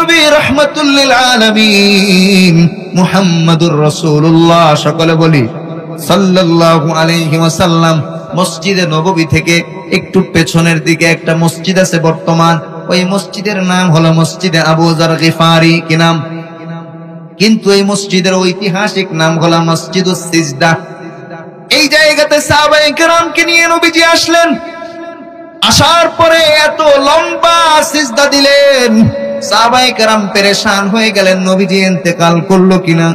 নবী রাহমাতুল লিল আলামিন মুহাম্মাদুর রাসূলুল্লাহ, সকলে বলি সাল্লাল্লাহু আলাইহি ওয়াসাল্লাম। মসজিদে নববী থেকে একটু পেছনের দিকে একটা মসজিদ আছে বর্তমান, ওই মসজিদের নাম হলো মসজিদে আবু যার গিফারি। কি নাম? কিন্তু এই মসজিদের ঐতিহাসিক নাম হলো মসজিদুস সিজদা। এই জায়গাতে সাহাবায়ে কেরামকে নিয়ে নবীজি আসলেন। আসার পরে এত লম্বা সিজদা দিলেন, সাহাবায়ে কেরাম পেরেশান হয়ে গেলেন নবীজি ইন্তেকাল করলো কিনা।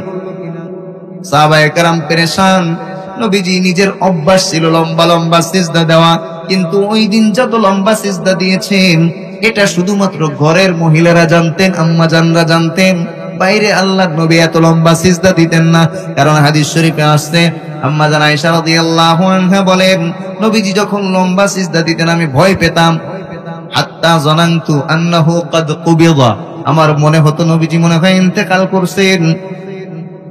সাহাবায়ে কেরাম পেরেশান। নবীজি নিজের অভ্যাস ছিল লম্বা লম্বা সিজদা দেওয়া, কিন্তু ওই দিন যত লম্বা সিজদা দিয়েছেন এটা শুধুমাত্র ঘরের মহিলারা জানতেন, আম্মাজানরা জানতেন। বাইরে আল্লাহর নবী এত লম্বা সিজদা দিতেন না। কারণ হাদিস শরীফে আসছে, আম্মাজান আয়েশা রাদিয়াল্লাহু আনহা বলেন, নবীজি যখন লম্বা সিজদা দিতেন আমি ভয় পেতাম। হাত্তা জানানতু আন্নাহু ক্বাদ কুবিদা, আমার মনে হতো নবীজি মনে হয় ইন্তেকাল করছেন।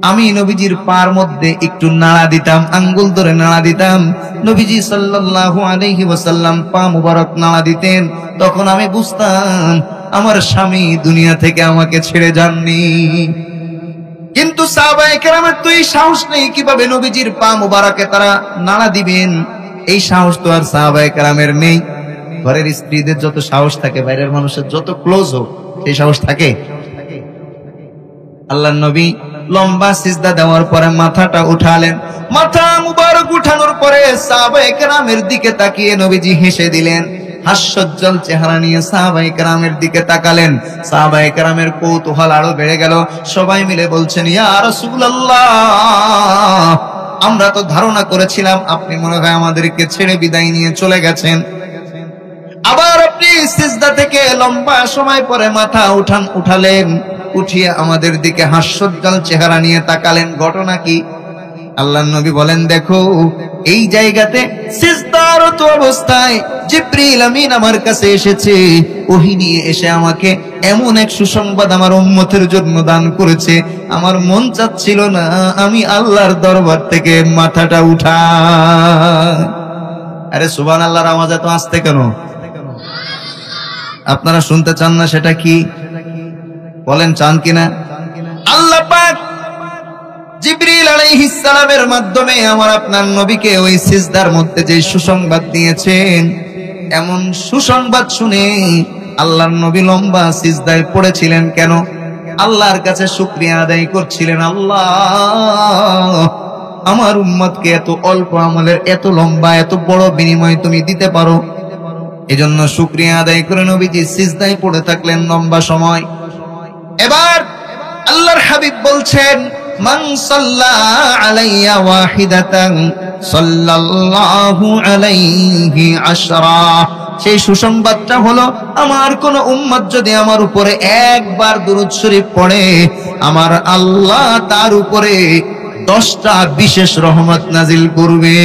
আমি নবীজির পার মধ্যে একটু নাড়া দিতাম, আঙ্গুল ধরে নাড়া দিতাম। নবীজি সাল্লাল্লাহু আলাইহি ওয়াসাল্লাম পা মুবারক নাড়া দিতেন, তখন আমি বুঝতাম আমার স্বামী দুনিয়া থেকে আমাকে ছেড়ে যাননি। কিন্তু সাহাবায়ে কেরামের তো এই সাহস নেই, কিভাবে নবীজির পা মুবারকে তারা নাড়া দিবেন, এই সাহস তো আর সাহাবায়ে কেরামের নেই। ঘরের স্ত্রীদের যত সাহস থাকে, বাইরের মানুষের যত ক্লোজ হোক সেই সাহস থাকে। আল্লাহর নবী লম্বা সিজদা দেওয়ার পরে মাথাটা উঠালেন। মাথা মুবারক উঠানোর পরে সাহাবায়ে কেরামের দিকে তাকিয়ে নবীজি হেসে দিলেন। হাস্যোজ্জ্বল চেহারা নিয়ে সাহাবায়ে কেরামের দিকে তাকালেন। সাহাবায়ে কেরামের কৌতূহল আরো বেড়ে গেল। সবাই মিলে বলছেন, ইয়া রাসূলুল্লাহ, আমরা তো ধারণা করেছিলাম আপনি মনে হয় আমাদেরকে ছেড়ে বিদায় নিয়ে চলে গেছেন। আবার আপনি সিজদা থেকে লম্বা সময় পরে মাথা উঠালেন, উঠিয়ে আমাদের দিকে হাস্যোজ্জ্বল চেহারা নিয়ে তাকালেন, ঘটনা কি? আল্লাহর নবী বলেন, দেখো এই জায়গাতে সিজদারত অবস্থায় জিবরিল আমিন আমার কাছে এসেছে। ওহী নিয়ে এসে আমাকে এমন এক সুসংবাদ আমার উম্মতের জন্য দান করেছে, আমার মন চাচ্ছিল না আমি আল্লাহর দরবার থেকে মাথাটা উঠাই। আরে সুবহানাল্লাহর আওয়াজ এত আস্তে কেন? আপনারা শুনতে চান না? সেটা কি বলেন, চান কিনা? আল্লাহ পাক জিবরিল আলাইহিস সালামের মাধ্যমে আমার আপনার নবীকে ওই সিজদার মধ্যে যে সুসংবাদ দিয়েছেন, এমন সুসংবাদ শুনে আল্লাহর নবী লম্বা সিজদায় পড়েছিলেন। কেন? আল্লাহর কাছে শুকরিয়া আদায় করছিলেন, আল্লাহ আমার উম্মতকে এত অল্প আমলের এত লম্বা এত বড় বিনিময় তুমি দিতে পারো। এজন্য শুকরিয়া আদায় করে নবীজি সিজদায় পড়ে থাকলেন লম্বা সময়। এবার আল্লাহর হাবিব বলছেন, মান সাল্লা আলাইয়া ওয়াহিদাতান সাল্লাল্লাহু আলাইহি আশরা। সেই সুসংবাদটা হলো, আমার কোন উম্মত যদি আমার উপরে একবার দুরূদ শরীফ পড়ে, আমার আল্লাহ তার উপরে 10টা বিশেষ রহমত নাজিল করবে।